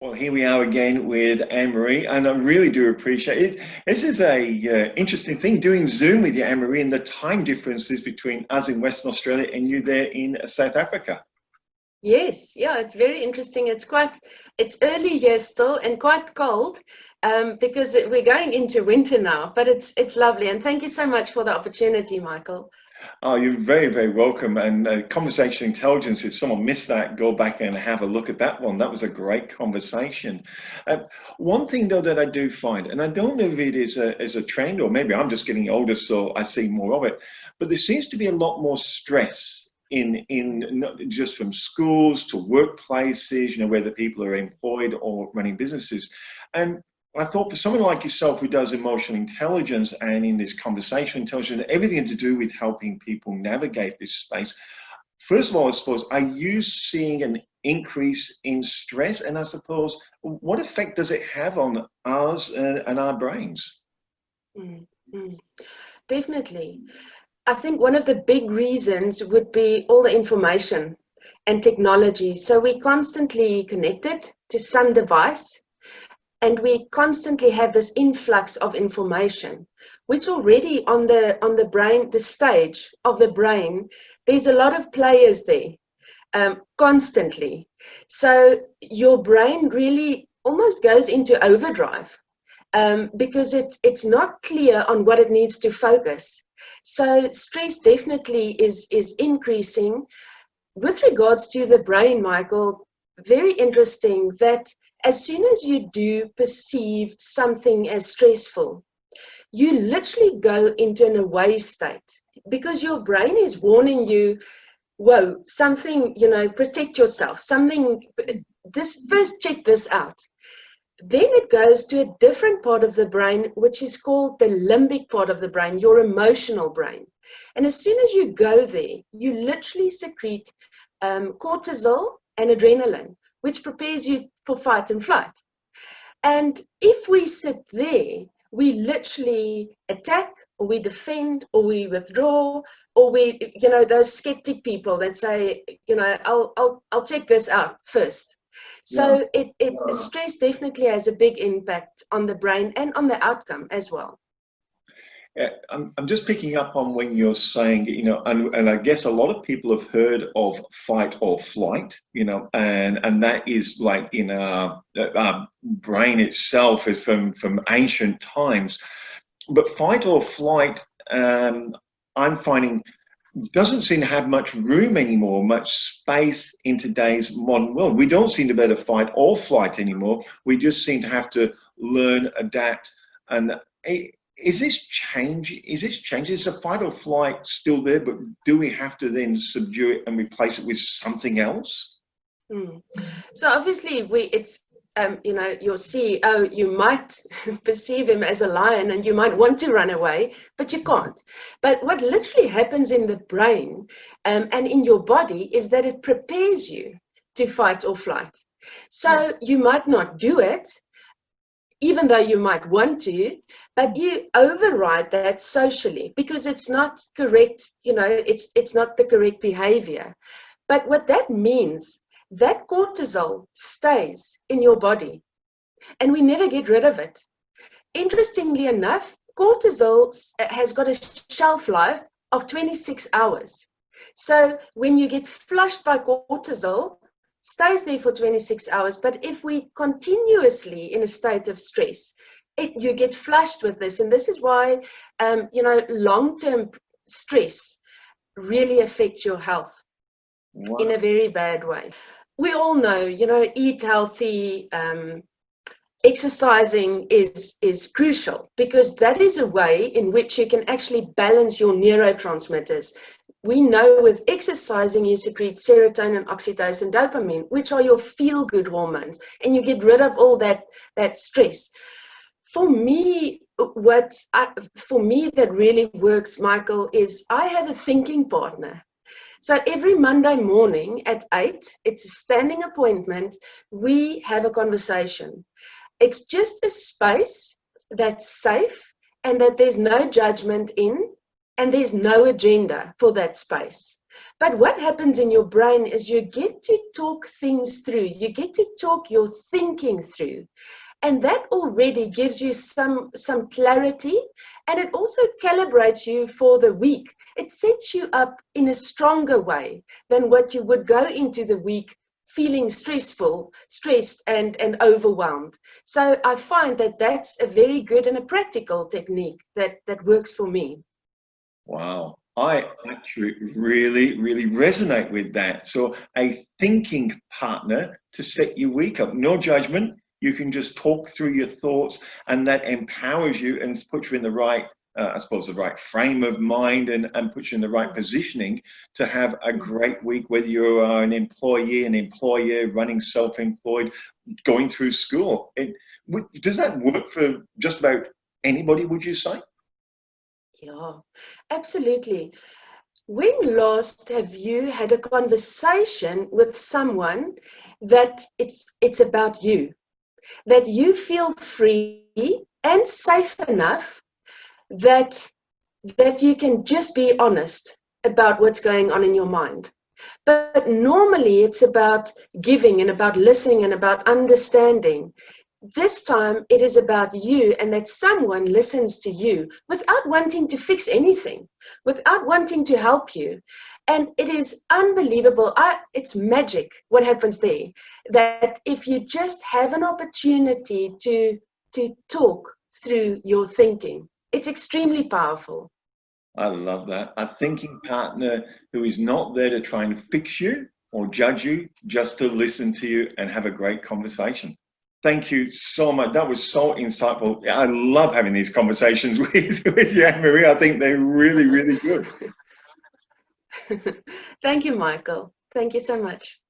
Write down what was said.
Well, here we are again with Annemarie, and I really do appreciate it. This is a interesting thing doing Zoom with you, Annemarie, and the time differences between us in Western Australia and you there in South Africa. Yes, yeah, it's very interesting. It's early here still and quite cold because we're going into winter now, but it's lovely. And thank you so much for the opportunity, Michael. Oh, you're very, very welcome. And conversation intelligence, if someone missed that, go back and have a look at that one. That was a great conversation. Uh, One thing, though, that I do find, and I don't know if it is a trend or maybe I'm just getting older, so I see more of it, but there seems to be a lot more stress in not just from schools to workplaces, whether people are employed or running businesses. And I thought for someone like yourself who does emotional intelligence and in this conversational intelligence, everything to do with helping people navigate this space, first of all, I suppose, are you seeing an increase in stress? And I suppose, what effect does it have on us and our brains? Mm, mm. Definitely. I think one of the big reasons would be all the information and technology. So we're constantly connected to some device, and we constantly have this influx of information, which already on the brain, the stage of the brain, there's a lot of players there, constantly. So your brain really almost goes into overdrive, because it's not clear on what it needs to focus. So stress definitely is increasing. With regards to the brain, Michael, very interesting that as soon as you do perceive something as stressful, you literally go into an away state because your brain is warning you, whoa, something, protect yourself, something, this, first check this out. Then it goes to a different part of the brain, which is called the limbic part of the brain, your emotional brain. And as soon as you go there, you literally secrete cortisol and adrenaline, which prepares you for fight and flight. And if we sit there, we literally attack, or we defend, or we withdraw, or those skeptic people that say, I'll check this out first. Yeah. So stress definitely has a big impact on the brain and on the outcome as well. I'm just picking up on when you're saying, and I guess a lot of people have heard of fight or flight, and that is like in our brain itself is from ancient times. But fight or flight, I'm finding doesn't seem to have much room anymore, much space in today's modern world. We don't seem to be able to fight or flight anymore. We just seem to have to learn, adapt, and is this change? Is this change? Is the fight or flight still there, but do we have to then subdue it and replace it with something else? Mm. So obviously, your CEO, you might perceive him as a lion and you might want to run away, but you can't. But what literally happens in the brain, and in your body is that it prepares you to fight or flight. So you might not do it, even though you might want to, but you override that socially because it's not correct, it's not the correct behavior. But what that means, that cortisol stays in your body and we never get rid of it. Interestingly enough, cortisol has got a shelf life of 26 hours. So when you get flushed by cortisol, stays there for 26 hours. But if we continuously in a state of stress, you get flushed with this. And this is why, long-term stress really affects your health. Wow. In a very bad way. We all know, eat healthy, exercising is crucial because that is a way in which you can actually balance your neurotransmitters. We know with exercising, you secrete serotonin, oxytocin, dopamine, which are your feel-good hormones, and you get rid of all that stress. For me, that really works, Michael, is I have a thinking partner. So every Monday morning at 8, it's a standing appointment, we have a conversation. It's just a space that's safe and that there's no judgment in, and there's no agenda for that space. But what happens in your brain is you get to talk things through, you get to talk your thinking through. And that already gives you some clarity, and it also calibrates you for the week. It sets you up in a stronger way than what you would go into the week feeling stressed and overwhelmed. So I find that that's a very good and a practical technique that works for me. Wow. I actually really resonate with that. So a thinking partner to set your week up. No judgment. You can just talk through your thoughts, and that empowers you and puts you in the right, I suppose, the right frame of mind, and puts you in the right positioning to have a great week, whether you are an employee, an employer, running self-employed, going through school. Does that work for just about anybody, would you say? Yeah, absolutely. When last have you had a conversation with someone that it's about you, that you feel free and safe enough that you can just be honest about what's going on in your mind? But normally it's about giving and about listening and about understanding. This time it is about you, and that someone listens to you without wanting to fix anything, without wanting to help you. And it is unbelievable. It's magic what happens there. That if you just have an opportunity to talk through your thinking, it's extremely powerful. I love that. A thinking partner who is not there to try and fix you or judge you, just to listen to you and have a great conversation. Thank you so much. That was so insightful. I love having these conversations with you, Annemarie. I think they're really good. Thank you, Michael. Thank you so much.